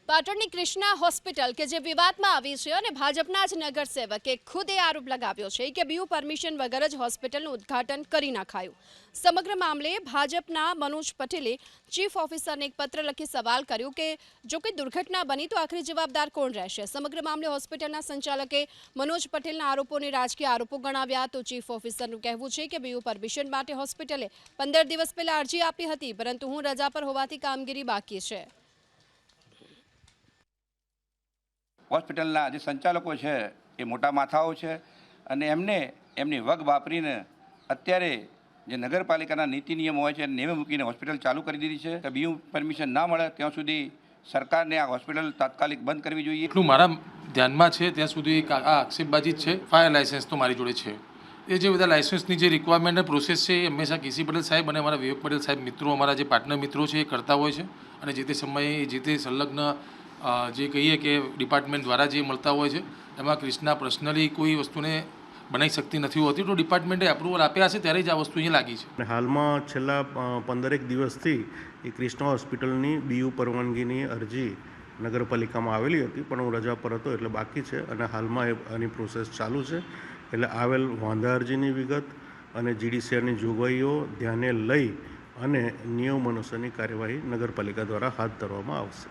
પાટણની કૃષ્ણા હોસ્પિટલ કે જે વિવાદમાં આવી છે અને ભાજપના જ નગરસેવકે ખુદ એ આરોપ લગાવ્યો છે કે બીયુ પરમિશન વગર જ હોસ્પિટલનું ઉદ્ઘાટન કરી નાખાયું। સમગ્ર મામલે ભાજપના મનોજ પટેલે ચીફ ઓફિસરને એક પત્ર લખી સવાલ કર્યો કે જો કોઈ દુર્ઘટના બની તો આખરી જવાબદાર કોણ રહેશે। સમગ્ર મામલે હોસ્પિટલના સંચાલકે મનોજ પટેલના આરોપોને રાજકીય આરોપો ગણાવ્યા તો ચીફ ઓફિસરનું કહેવું છે કે બીયુ પરમિશન માટે હોસ્પિટલે 15 દિવસ પહેલા અરજી આપી હતી, પરંતુ હું રજા પર હોવાથી કામગીરી બાકી છે। હોસ્પિટલના જે સંચાલકો છે એ મોટા માથાઓ છે અને એમને એમની વગ વાપરીને અત્યારે જે નગરપાલિકાના નીતિ નિયમો હોય છે નેમે મૂકીને હોસ્પિટલ ચાલુ કરી દીધી છે કે બીયુ પરમિશન ના મળે ત્યાં સુધી સરકારને આ હોસ્પિટલ તાત્કાલિક બંધ કરવી જોઈએ। એટલું મારા ધ્યાનમાં છે ત્યાં સુધી આ આક્ષેપબાજી જ છે। ફાયર લાયસન્સ તો મારી જોડે છે। એ જે બધા લાયસન્સની જે રિક્વાયરમેન્ટ અને પ્રોસેસ છે એ હંમેશા કેસી પટેલ સાહેબ અને અમારા વિવેક પટેલ સાહેબ મિત્રો, અમારા જે પાર્ટનર મિત્રો છે એ કરતા હોય છે અને જે તે સમયે જે તે સંલગ્ન જે કહીએ કે ડિપાર્ટમેન્ટ દ્વારા જે મળતા હોય છે એમાં કૃષ્ણા પર્સનલી કોઈ વસ્તુને બનાવી શકતી નથી હોતી, તો ડિપાર્ટમેન્ટે એપ્રુવલ આપ્યા હશે ત્યારે જ આ વસ્તુ અહીંયા લાગી છે। હાલમાં છેલ્લા 15 દિવસથી એ કૃષ્ણા હોસ્પિટલની બીયુ પરવાનગીની અરજી નગરપાલિકામાં આવેલી હતી, પણ હું રજા પર હતો એટલે બાકી છે અને હાલમાં આની પ્રોસેસ ચાલુ છે। એટલે આવેલ વાંધા અરજીની વિગત અને જીડીસીઆરની જોગવાઈઓ ધ્યાને લઈ અને નિયમ અનુસારની કાર્યવાહી નગરપાલિકા દ્વારા હાથ ધરવામાં આવશે।